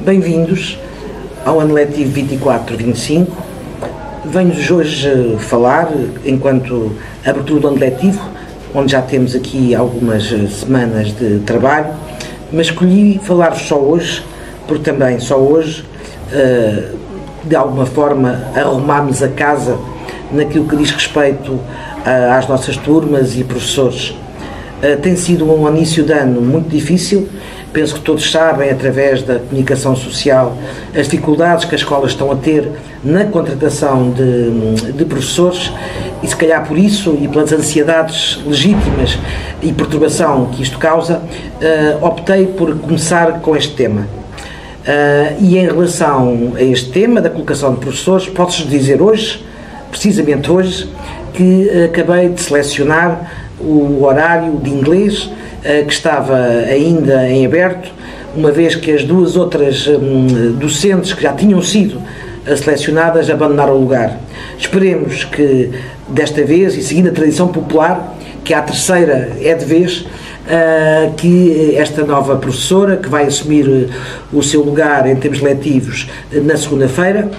Bem-vindos ao ano letivo 24-25. Venho-vos hoje falar, enquanto abertura do ano letivo, onde já temos aqui algumas semanas de trabalho, mas escolhi falar-vos só hoje, porque também só hoje, de alguma forma, arrumámos a casa naquilo que diz respeito às nossas turmas e professores. Tem sido um início de ano muito difícil. Penso que todos sabem, através da comunicação social, as dificuldades que as escolas estão a ter na contratação de professores, e se calhar por isso e pelas ansiedades legítimas e perturbação que isto causa, optei por começar com este tema. E em relação a este tema da colocação de professores, posso dizer hoje, precisamente hoje, que acabei de selecionar o horário de inglês que estava ainda em aberto, uma vez que as duas outras docentes que já tinham sido selecionadas abandonaram o lugar. Esperemos que desta vez, e seguindo a tradição popular, que a terceira é de vez, que esta nova professora, que vai assumir o seu lugar em termos letivos na segunda-feira,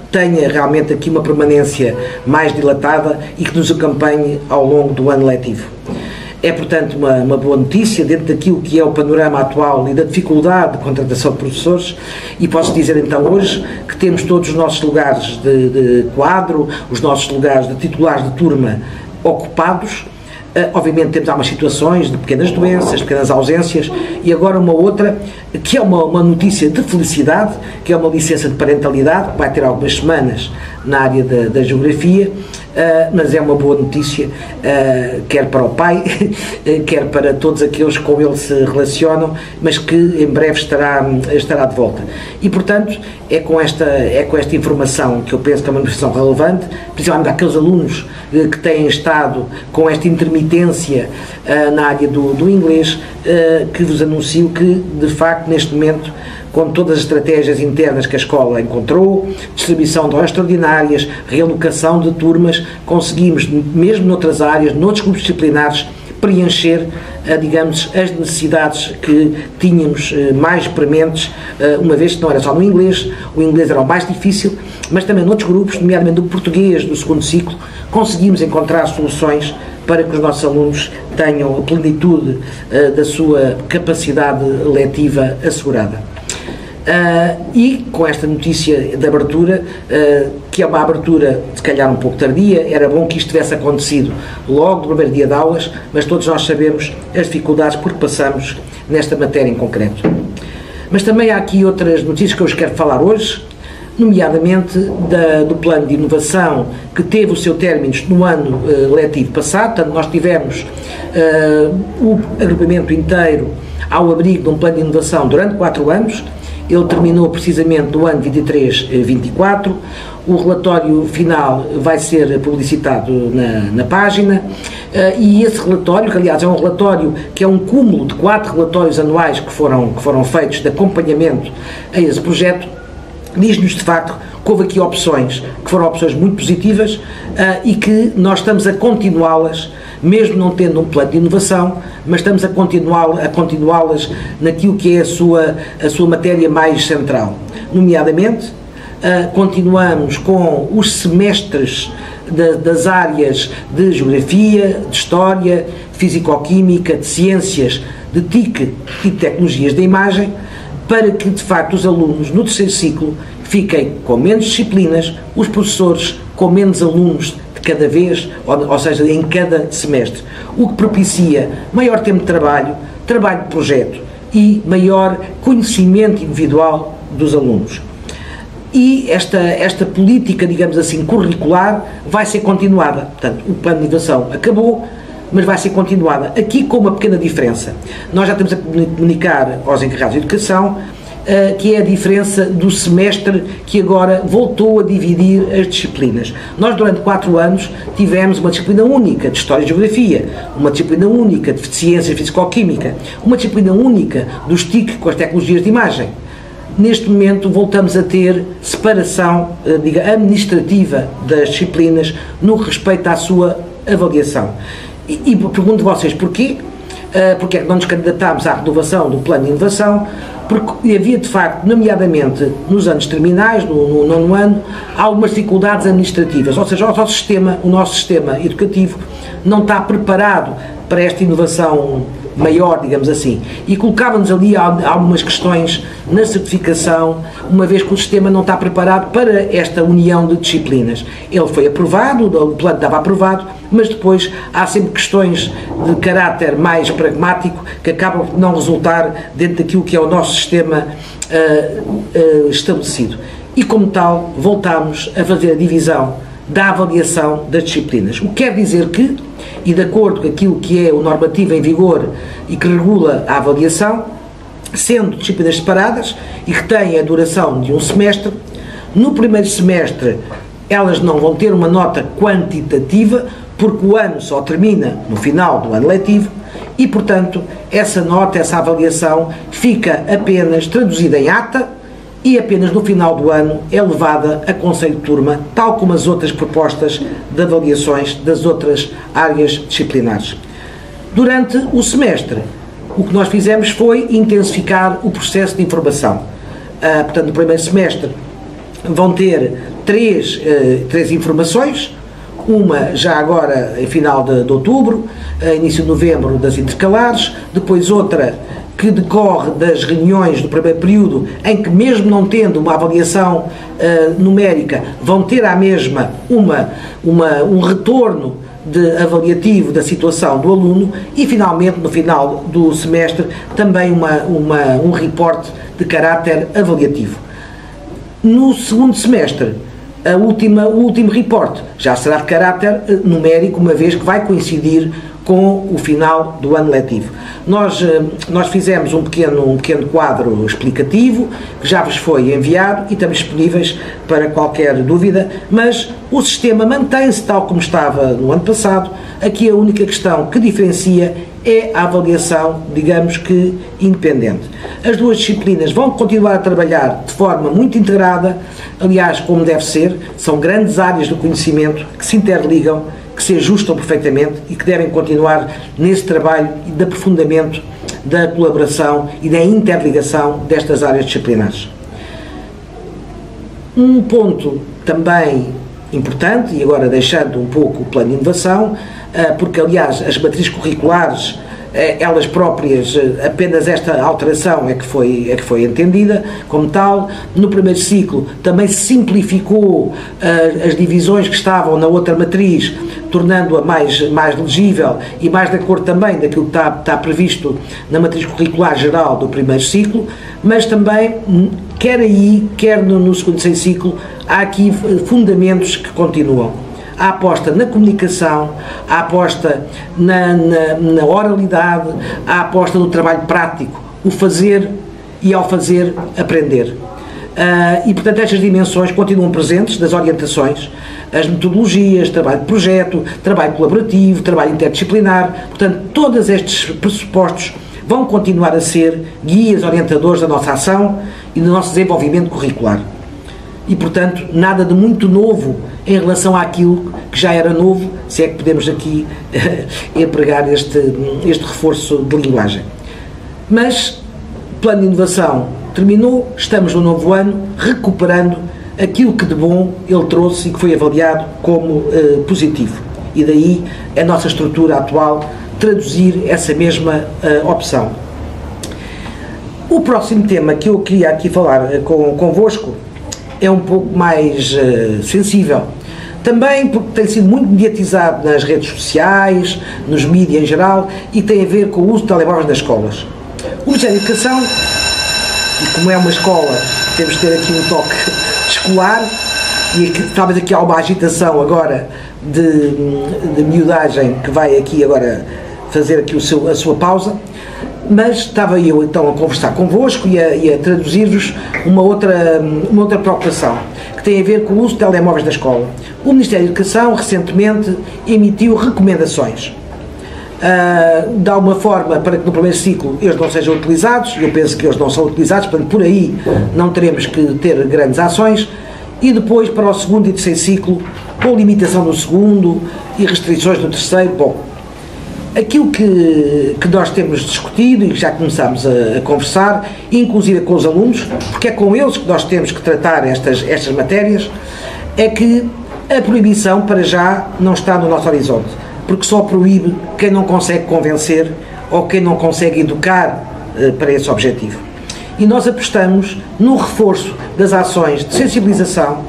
tenha realmente aqui uma permanência mais dilatada e que nos acompanhe ao longo do ano letivo. É, portanto, uma boa notícia dentro daquilo que é o panorama atual e da dificuldade de contratação de professores, e posso dizer então hoje que temos todos os nossos lugares de quadro, os nossos lugares de titulares de turma ocupados. Obviamente temos algumas situações de pequenas doenças, pequenas ausências, e agora uma outra, que é uma notícia de felicidade, que é uma licença de parentalidade, que vai ter algumas semanas na área da geografia, mas é uma boa notícia, quer para o pai, quer para todos aqueles que com ele se relacionam, mas que em breve estará de volta. E, portanto, é com esta informação que eu penso que é uma informação relevante, principalmente àqueles alunos que têm estado com esta intermitência na área do inglês, que vos anuncio que, de facto, neste momento, com todas as estratégias internas que a escola encontrou, distribuição de horas extraordinárias, realocação de turmas, conseguimos, mesmo noutras áreas, noutros grupos disciplinares, preencher, digamos, as necessidades que tínhamos mais prementes, uma vez que não era só no inglês, o inglês era o mais difícil, mas também noutros grupos, nomeadamente do português do segundo ciclo, conseguimos encontrar soluções para que os nossos alunos tenham a plenitude da sua capacidade letiva assegurada. E com esta notícia de abertura, que é uma abertura se calhar um pouco tardia, era bom que isto tivesse acontecido logo no primeiro dia de aulas, mas todos nós sabemos as dificuldades por que passamos nesta matéria em concreto. Mas também há aqui outras notícias que eu vos quero falar hoje, nomeadamente do plano de inovação que teve o seu término no ano letivo passado. Portanto, nós tivemos o agrupamento inteiro ao abrigo de um plano de inovação durante 4 anos. Ele terminou precisamente no ano 23-24, o relatório final vai ser publicitado na página, e esse relatório, que aliás é um relatório que é um cúmulo de 4 relatórios anuais que foram feitos de acompanhamento a esse projeto, diz-nos de facto que houve aqui opções, que foram opções muito positivas, e que nós estamos a continuá-las, mesmo não tendo um plano de inovação, mas estamos a continuá-las naquilo que é a sua matéria mais central. Nomeadamente, continuamos com os semestres das áreas de geografia, de história, físico-química, de ciências, de TIC e de tecnologias da imagem, para que de facto os alunos no terceiro ciclo fiquem com menos disciplinas, os professores com menos alunos de cada vez, ou seja, em cada semestre, o que propicia maior tempo de trabalho de projeto e maior conhecimento individual dos alunos. E esta política, digamos assim, curricular vai ser continuada. Portanto, o plano de inovação acabou, mas vai ser continuada. Aqui com uma pequena diferença. Nós já estamos a comunicar aos encarregados de educação que é a diferença do semestre que agora voltou a dividir as disciplinas. Nós durante 4 anos tivemos uma disciplina única de História e Geografia, uma disciplina única de Ciência e Físico-Química, uma disciplina única dos TIC com as tecnologias de imagem. Neste momento voltamos a ter separação administrativa das disciplinas no que respeita à sua avaliação. E pergunto a vocês porquê? porque é que não nos candidatámos à renovação do plano de inovação, porque havia de facto, nomeadamente nos anos terminais, no nono ano, algumas dificuldades administrativas, ou seja, o nosso sistema educativo não está preparado para esta inovação maior, digamos assim, e colocava-nos ali algumas questões na certificação, uma vez que o sistema não está preparado para esta união de disciplinas. Ele foi aprovado, o plano estava aprovado, mas depois há sempre questões de caráter mais pragmático que acabam por não resultar dentro daquilo que é o nosso sistema estabelecido. E como tal, voltámos a fazer a divisão da avaliação das disciplinas. O que quer dizer que, e de acordo com aquilo que é o normativo em vigor e que regula a avaliação, sendo disciplinas separadas e que têm a duração de um semestre, no primeiro semestre elas não vão ter uma nota quantitativa, porque o ano só termina no final do ano letivo e, portanto, essa nota, essa avaliação fica apenas traduzida em ata e apenas no final do ano é levada a conselho de turma, tal como as outras propostas de avaliações das outras áreas disciplinares. Durante o semestre, o que nós fizemos foi intensificar o processo de informação. Portanto, no primeiro semestre vão ter três informações, uma já agora em final de outubro, início de novembro das intercalares, depois outra que decorre das reuniões do primeiro período, em que mesmo não tendo uma avaliação numérica, vão ter à mesma um retorno avaliativo da situação do aluno e, finalmente, no final do semestre, também um reporte de caráter avaliativo. No segundo semestre, o último reporte já será de caráter numérico, uma vez que vai coincidir com o final do ano letivo. Nós fizemos um pequeno quadro explicativo, que já vos foi enviado e estamos disponíveis para qualquer dúvida, mas o sistema mantém-se tal como estava no ano passado. Aqui a única questão que diferencia é a avaliação, digamos que independente. As duas disciplinas vão continuar a trabalhar de forma muito integrada, aliás, como deve ser, são grandes áreas do conhecimento que se interligam, que se ajustam perfeitamente e que devem continuar nesse trabalho de aprofundamento da colaboração e da interligação destas áreas disciplinares. Um ponto também importante, e agora deixando um pouco o plano de inovação, porque aliás as matrizes curriculares, elas próprias, apenas esta alteração é que foi entendida como tal. No primeiro ciclo também se simplificou as divisões que estavam na outra matriz, tornando-a mais legível e mais de acordo também daquilo que está previsto na matriz curricular geral do primeiro ciclo, mas também, quer aí, quer no segundo e terceiro ciclo, há aqui fundamentos que continuam. A aposta na comunicação, a aposta na oralidade, a aposta no trabalho prático, o fazer e, ao fazer, aprender. E, portanto, estas dimensões continuam presentes das orientações, as metodologias, trabalho de projeto, trabalho colaborativo, trabalho interdisciplinar. Portanto, todos estes pressupostos vão continuar a ser guias orientadores da nossa ação e do nosso desenvolvimento curricular. E, portanto, nada de muito novo em relação àquilo que já era novo, se é que podemos aqui empregar este reforço de linguagem. Mas o plano de inovação terminou, estamos no novo ano, recuperando aquilo que de bom ele trouxe e que foi avaliado como positivo. E daí a nossa estrutura atual traduzir essa mesma opção. O próximo tema que eu queria aqui falar convosco é um pouco mais sensível, também porque tem sido muito mediatizado nas redes sociais, nos mídias em geral, e tem a ver com o uso de telemóveis nas escolas. O Ministério da Educação, e como é uma escola, temos de ter aqui um toque escolar, e aqui, talvez aqui há uma agitação agora de miudagem que vai aqui agora fazer aqui a sua pausa, mas estava eu então a conversar convosco e a traduzir-vos uma outra preocupação, que tem a ver com o uso de telemóveis na escola. O Ministério da Educação recentemente emitiu recomendações, de alguma forma, para que no primeiro ciclo eles não sejam utilizados. Eu penso que eles não são utilizados, portanto por aí não teremos que ter grandes ações, e depois para o segundo e terceiro ciclo, com limitação no segundo e restrições no terceiro. Bom, aquilo que nós temos discutido e que já começamos a conversar, inclusive com os alunos, porque é com eles que nós temos que tratar estas matérias, é que a proibição para já não está no nosso horizonte, porque só proíbe quem não consegue convencer ou quem não consegue educar para esse objetivo. E nós apostamos no reforço das ações de sensibilização,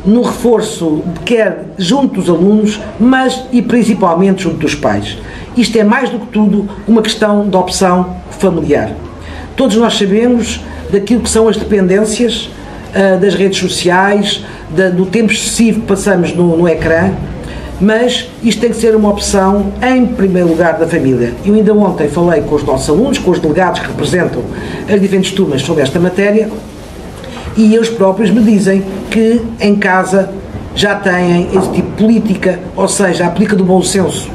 no reforço quer junto dos alunos, mas e principalmente junto dos pais. Isto é mais do que tudo uma questão de opção familiar. Todos nós sabemos daquilo que são as dependências das redes sociais, do tempo excessivo que passamos no ecrã, mas isto tem que ser uma opção em primeiro lugar da família. Eu ainda ontem falei com os nossos alunos, com os delegados que representam as diferentes turmas sobre esta matéria, e eles próprios me dizem que em casa já têm esse tipo de política, ou seja, aplica do bom senso,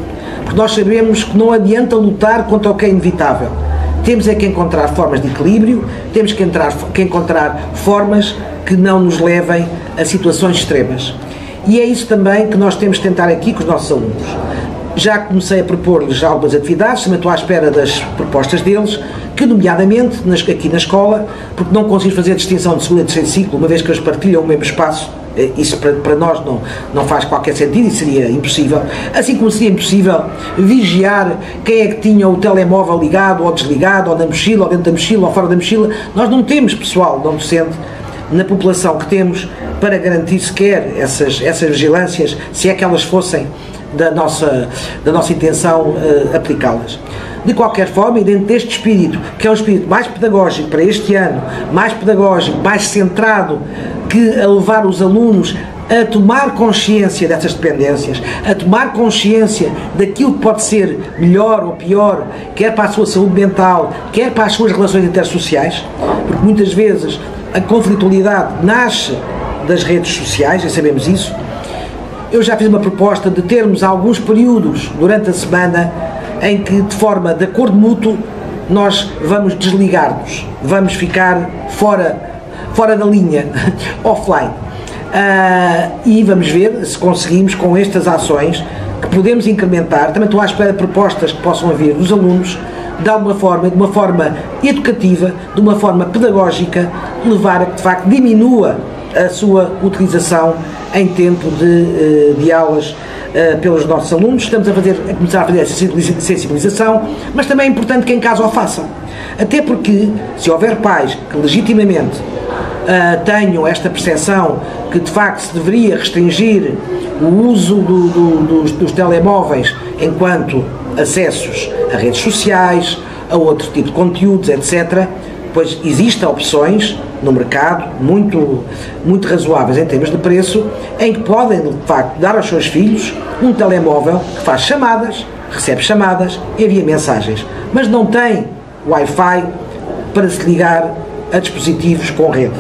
porque nós sabemos que não adianta lutar contra o que é inevitável. Temos é que encontrar formas de equilíbrio, temos que encontrar formas que não nos levem a situações extremas. E é isso também que nós temos de tentar aqui com os nossos alunos. Já comecei a propor-lhes algumas atividades, também estou à espera das propostas deles, que nomeadamente aqui na escola, porque não consigo fazer a distinção de segundo e terceiro ciclo, uma vez que eles partilham o mesmo espaço, isso para nós não faz qualquer sentido e seria impossível, assim como seria impossível vigiar quem é que tinha o telemóvel ligado ou desligado, ou na mochila, ou dentro da mochila, ou fora da mochila. Nós não temos pessoal não docente na população que temos para garantir sequer essas vigilâncias, se é que elas fossem da nossa intenção aplicá-las. De qualquer forma, e dentro deste espírito, que é um espírito mais pedagógico para este ano, mais pedagógico, mais centrado, que a levar os alunos a tomar consciência dessas dependências, a tomar consciência daquilo que pode ser melhor ou pior, quer para a sua saúde mental, quer para as suas relações intersociais, porque muitas vezes a conflitualidade nasce das redes sociais, já sabemos isso. Eu já fiz uma proposta de termos alguns períodos durante a semana em que, de acordo mútuo, nós vamos desligar-nos, vamos ficar fora da linha, offline. E vamos ver se conseguimos, com estas ações, que podemos incrementar. Também estou à espera de propostas que possam vir dos alunos, de uma forma educativa, de uma forma pedagógica, levar a que de facto diminua a sua utilização em tempo de aulas pelos nossos alunos. Estamos a começar a fazer essa sensibilização, mas também é importante que em casa o façam. Até porque, se houver pais que legitimamente tenham esta percepção que de facto se deveria restringir o uso dos telemóveis enquanto acessos a redes sociais, a outro tipo de conteúdos, etc., pois existem opções no mercado muito razoáveis em termos de preço, em que podem de facto dar aos seus filhos um telemóvel que faz chamadas, recebe chamadas, envia mensagens, mas não tem Wi-Fi para se ligar a dispositivos com rede.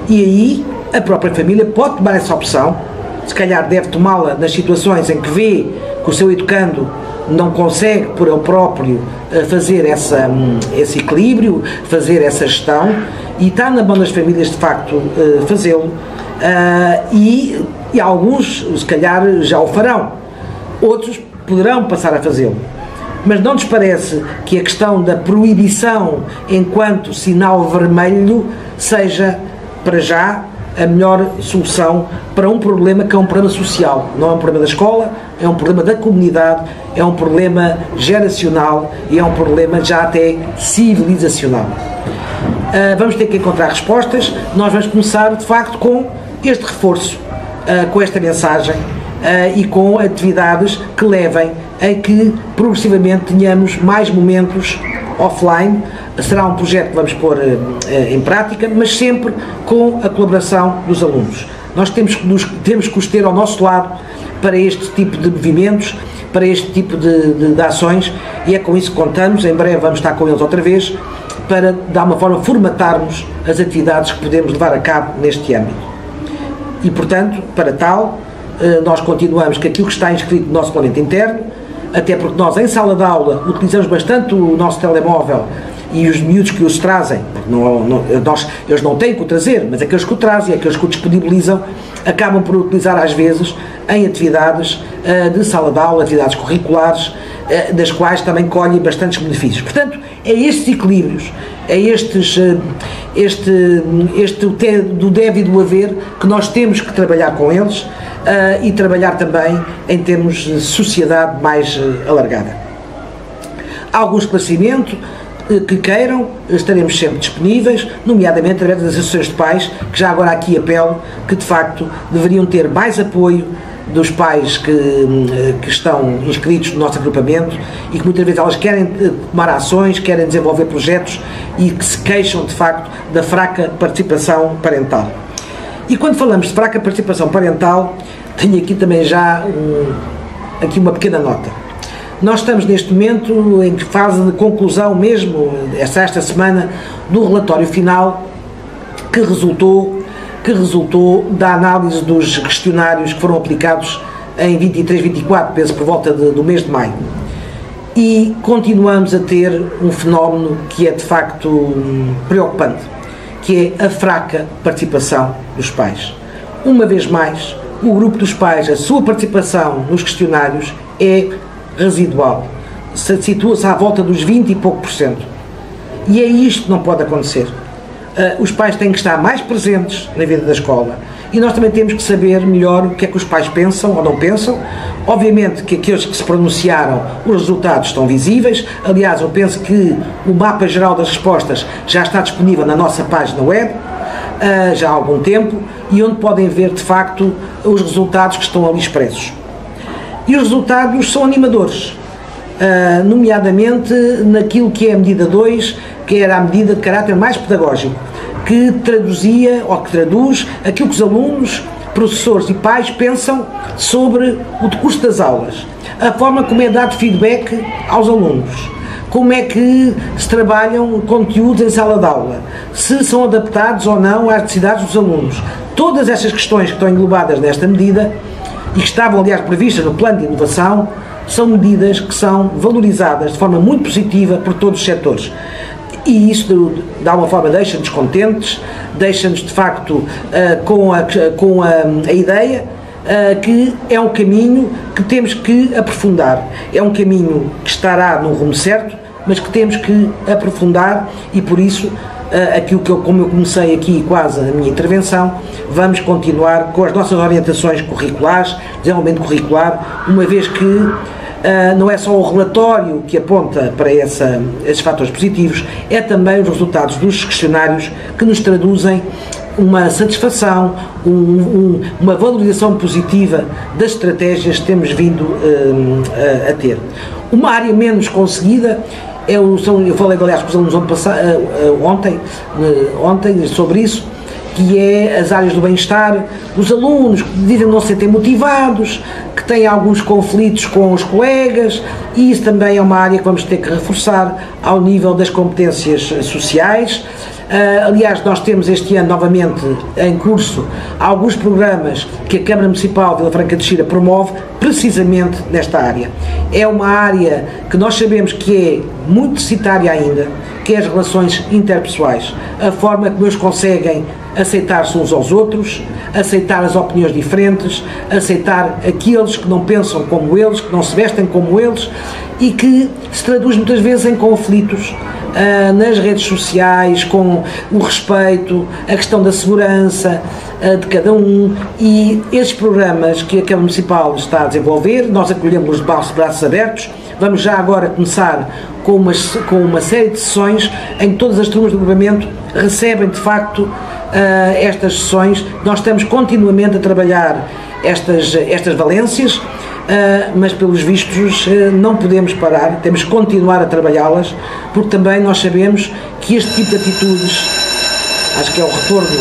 E aí a própria família pode tomar essa opção, se calhar deve tomá-la nas situações em que vê que o seu educando não consegue por ele próprio fazer esse equilíbrio, fazer essa gestão, e está na mão das famílias de facto fazê-lo, e alguns se calhar já o farão, outros poderão passar a fazê-lo. Mas não nos parece que a questão da proibição enquanto sinal vermelho seja, para já, a melhor solução para um problema que é um problema social. Não é um problema da escola, é um problema da comunidade, é um problema geracional e é um problema já até civilizacional. Vamos ter que encontrar respostas. Nós vamos começar, de facto, com este reforço, com esta mensagem e com atividades que levem a que progressivamente tenhamos mais momentos offline. Será um projeto que vamos pôr em prática, mas sempre com a colaboração dos alunos. Nós temos que os ter ao nosso lado para este tipo de movimentos, para este tipo de ações, e é com isso que contamos. Em breve vamos estar com eles outra vez, para, de alguma forma, formatarmos as atividades que podemos levar a cabo neste âmbito. E, portanto, para tal, nós continuamos com aquilo que está inscrito no nosso regulamento interno, até porque nós, em sala de aula, utilizamos bastante o nosso telemóvel, e os miúdos que os trazem, eles não têm que o trazer, mas aqueles que o trazem, aqueles que o disponibilizam, acabam por utilizar às vezes em atividades de sala de aula, atividades curriculares, das quais também colhem bastantes benefícios. Portanto, é estes equilíbrios, é do deve e do haver que nós temos que trabalhar com eles e trabalhar também em termos de sociedade mais alargada. Há algum esclarecimento que queiram, estaremos sempre disponíveis, nomeadamente através das associações de pais, que já agora aqui apelo que de facto deveriam ter mais apoio dos pais que estão inscritos no nosso agrupamento e que muitas vezes elas querem tomar ações, querem desenvolver projetos e que se queixam de facto da fraca participação parental. E quando falamos de fraca participação parental, tenho aqui também já aqui uma pequena nota. Nós estamos neste momento em fase de conclusão mesmo, esta semana, do relatório final que resultou da análise dos questionários que foram aplicados em 23-24, penso por volta do mês de maio. E continuamos a ter um fenómeno que é de facto preocupante, que é a fraca participação dos pais. Uma vez mais, o grupo dos pais, a sua participação nos questionários é residual, situa-se à volta dos 20 e pouco por cento. E é isto que não pode acontecer. Os pais têm que estar mais presentes na vida da escola e nós também temos que saber melhor o que é que os pais pensam ou não pensam. Obviamente que aqueles que se pronunciaram, os resultados estão visíveis. Aliás, eu penso que o mapa geral das respostas já está disponível na nossa página web já há algum tempo e onde podem ver de facto os resultados que estão ali expressos. E os resultados são animadores, nomeadamente naquilo que é a medida 2, que era a medida de caráter mais pedagógico, que traduzia ou que traduz aquilo que os alunos, professores e pais pensam sobre o decurso das aulas, a forma como é dado feedback aos alunos, como é que se trabalham conteúdos em sala de aula, se são adaptados ou não às necessidades dos alunos. Todas estas questões que estão englobadas nesta medida e que estavam, aliás, previstas no plano de inovação, são medidas que são valorizadas de forma muito positiva por todos os setores. E isso, de alguma forma, deixa-nos contentes, deixa-nos, de facto, com a ideia que é um caminho que temos que aprofundar. É um caminho que estará no rumo certo, mas que temos que aprofundar e, por isso, aquilo que como eu comecei aqui quase a minha intervenção, vamos continuar com as nossas orientações curriculares, desenvolvimento curricular, uma vez que não é só o relatório que aponta para esses fatores positivos, é também os resultados dos questionários que nos traduzem uma satisfação, uma valorização positiva das estratégias que temos vindo a ter. Uma área menos conseguida, eu falei, aliás, com os alunos ontem sobre isso, que é as áreas do bem-estar, os alunos que dizem não se sentem motivados, que têm alguns conflitos com os colegas, e isso também é uma área que vamos ter que reforçar ao nível das competências sociais. Aliás, nós temos este ano novamente em curso alguns programas que a Câmara Municipal de Vila Franca de Xira promove precisamente nesta área. É uma área que nós sabemos que é muito deficitária ainda, que é as relações interpessoais, a forma como eles conseguem aceitar-se uns aos outros, aceitar as opiniões diferentes, aceitar aqueles que não pensam como eles, que não se vestem como eles e que se traduz muitas vezes em conflitos nas redes sociais, com o respeito, a questão da segurança de cada um, e esses programas que a Câmara Municipal está a desenvolver, nós acolhemos de braços abertos. Vamos já agora começar com uma série de sessões em que todas as turmas do agrupamento recebem de facto estas sessões. Nós estamos continuamente a trabalhar estas valências, mas pelos vistos não podemos parar, temos que continuar a trabalhá-las, porque também nós sabemos que este tipo de atitudes, acho que é o retorno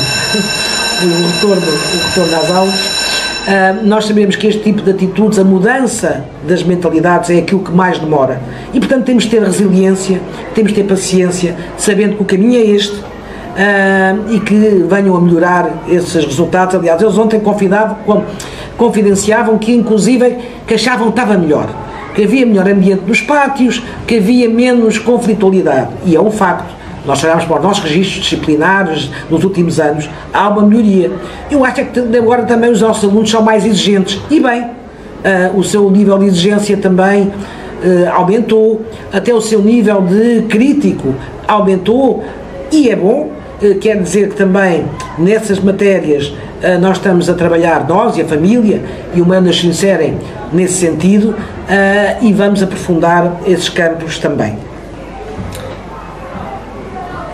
às aulas, nós sabemos que este tipo de atitudes, a mudança das mentalidades é aquilo que mais demora e, portanto, temos de ter resiliência, temos de ter paciência, sabendo que o caminho é este e que venham a melhorar esses resultados. Aliás, eles ontem confidenciavam que, inclusive, que achavam que estava melhor, que havia melhor ambiente nos pátios, que havia menos conflitualidade, e é um facto. Nós olhamos para os nossos registros disciplinares nos últimos anos, há uma melhoria. Eu acho que agora também os nossos alunos são mais exigentes, e bem, o seu nível de exigência também aumentou, até o seu nível de crítico aumentou, e é bom. Quer dizer que também nessas matérias nós estamos a trabalhar, nós e a família e o Humano Sincerem, nesse sentido, e vamos aprofundar esses campos também.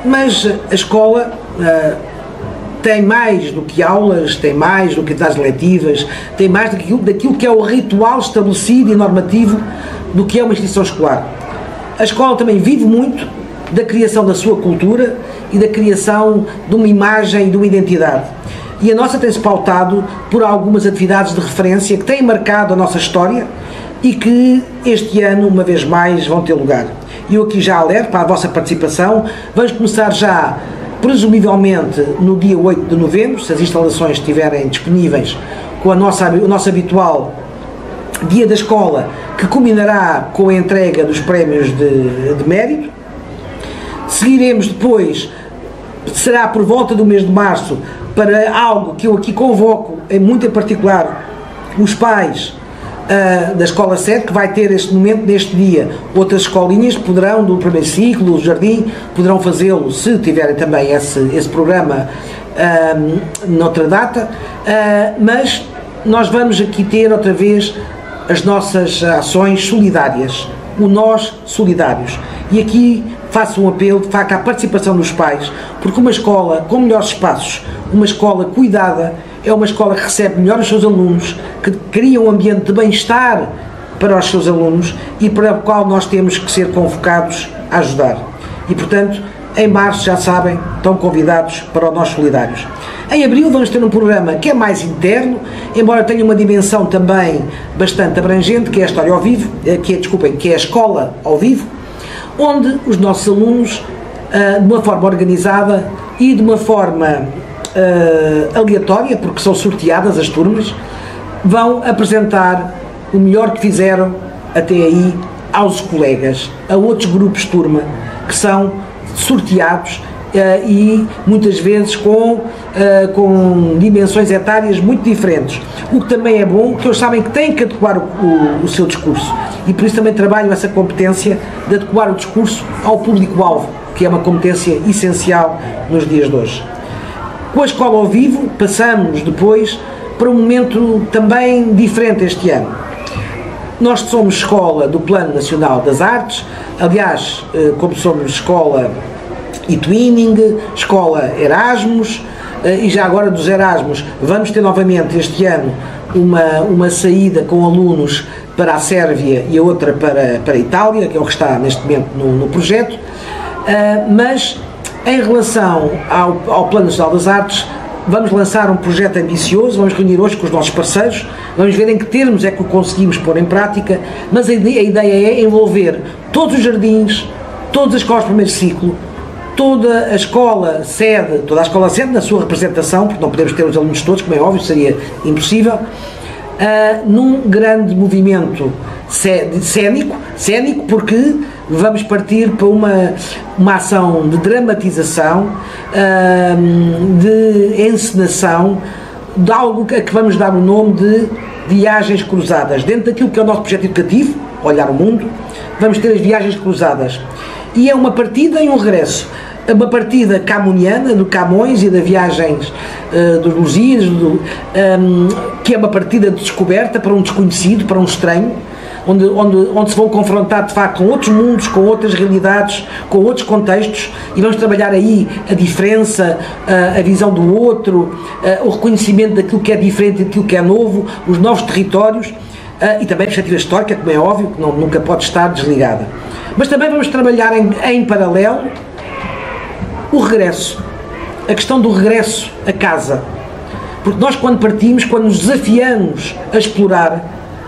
Mas a escola tem mais do que aulas, tem mais do que atividades letivas, tem mais daquilo que é o ritual estabelecido e normativo do que é uma instituição escolar. A escola também vive muito da criação da sua cultura e da criação de uma imagem e de uma identidade. E a nossa tem-se pautado por algumas atividades de referência que têm marcado a nossa história e que este ano, uma vez mais, vão ter lugar. E eu aqui já alerto para a vossa participação. Vamos começar já, presumivelmente, no dia 8 de novembro, se as instalações estiverem disponíveis, com o nosso habitual Dia da Escola, que culminará com a entrega dos prémios de mérito. Seguiremos depois, será por volta do mês de março, para algo que eu aqui convoco, muito em particular, os pais da Escola 7, que vai ter este momento, neste dia. Outras escolinhas poderão, do primeiro ciclo, do jardim, poderão fazê-lo, se tiverem também esse programa noutra data, mas nós vamos aqui ter outra vez as nossas ações solidárias, o Nós Solidários. E aqui faço um apelo, de facto, à participação dos pais, porque uma escola com melhores espaços, uma escola cuidada, é uma escola que recebe melhor os seus alunos, que cria um ambiente de bem-estar para os seus alunos e para o qual nós temos que ser convocados a ajudar. E, portanto, em março, já sabem, estão convidados para o Nós Solidários. Em abril vamos ter um programa que é mais interno, embora tenha uma dimensão também bastante abrangente, que é a História ao Vivo, que é a Escola ao Vivo, onde os nossos alunos, de uma forma organizada e de uma forma aleatória, porque são sorteadas as turmas, vão apresentar o melhor que fizeram até aí aos colegas, a outros grupos de turma, que são sorteados e muitas vezes com dimensões etárias muito diferentes. O que também é bom, que eles sabem que têm que adequar o seu discurso, e por isso também trabalham essa competência de adequar o discurso ao público-alvo, que é uma competência essencial nos dias de hoje. Com a Escola ao Vivo, passamos depois para um momento também diferente este ano. Nós somos escola do Plano Nacional das Artes, aliás, como somos escola e-twinning, escola Erasmus, e já agora dos Erasmus vamos ter novamente este ano uma saída com alunos para a Sérvia e a outra para a Itália, que é o que está neste momento no projeto, mas em relação ao Plano Nacional das Artes, vamos lançar um projeto ambicioso, vamos reunir hoje com os nossos parceiros, vamos ver em que termos é que o conseguimos pôr em prática, mas a ideia é envolver todos os jardins, todas as escolas de primeiro ciclo, toda a escola sede na sua representação, porque não podemos ter os alunos todos, como é óbvio, seria impossível, num grande movimento cénico, porque vamos partir para uma ação de dramatização, de encenação, de algo a que vamos dar o nome de viagens cruzadas. Dentro daquilo que é o nosso projeto educativo, Olhar o Mundo, vamos ter as viagens cruzadas. E é uma partida e um regresso. Uma partida camuniana, do Camões e das viagens dos Lusíadas, que é uma partida de descoberta para um desconhecido, para um estranho, onde se vão confrontar de facto com outros mundos, com outras realidades, com outros contextos, e vamos trabalhar aí a diferença, a visão do outro, o reconhecimento daquilo que é diferente e daquilo que é novo, os novos territórios, e também a perspectiva histórica, como é óbvio, que nunca pode estar desligada. Mas também vamos trabalhar em paralelo o regresso, a questão do regresso a casa, porque nós quando partimos, quando nos desafiamos a explorar,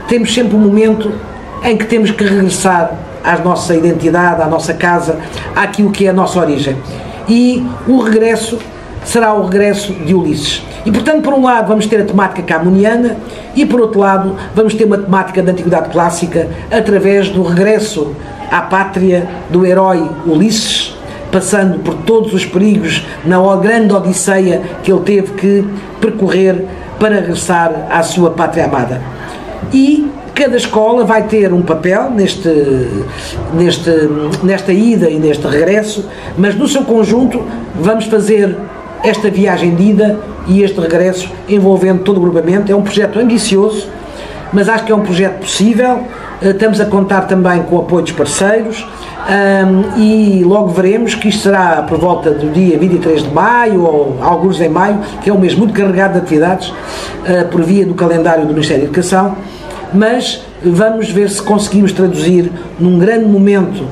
temos sempre um momento em que temos que regressar à nossa identidade, à nossa casa, àquilo que é a nossa origem, e o regresso será o regresso de Ulisses. E portanto, por um lado vamos ter a temática camoniana e por outro lado vamos ter uma temática da Antiguidade Clássica através do regresso à pátria do herói Ulisses, passando por todos os perigos na grande odisseia que ele teve que percorrer para regressar à sua pátria amada. E Cada escola vai ter um papel nesta ida e neste regresso, mas no seu conjunto vamos fazer esta viagem de ida e este regresso envolvendo todo o grupamento. É um projeto ambicioso, mas acho que é um projeto possível. Estamos a contar também com o apoio dos parceiros e logo veremos que isto será por volta do dia 23 de maio ou alguns em maio, que é um mês muito carregado de atividades por via do calendário do Ministério da Educação, mas vamos ver se conseguimos traduzir num grande momento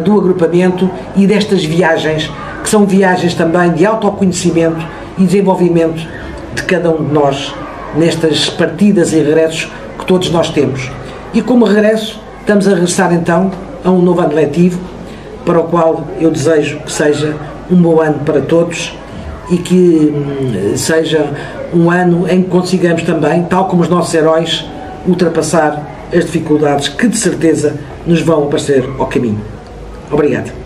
do agrupamento e destas viagens, que são viagens também de autoconhecimento e desenvolvimento de cada um de nós nestas partidas e regressos que todos nós temos. E como regresso, estamos a regressar então a um novo ano letivo, para o qual eu desejo que seja um bom ano para todos e que seja um ano em que consigamos também, tal como os nossos heróis, ultrapassar as dificuldades que de certeza nos vão aparecer ao caminho. Obrigado.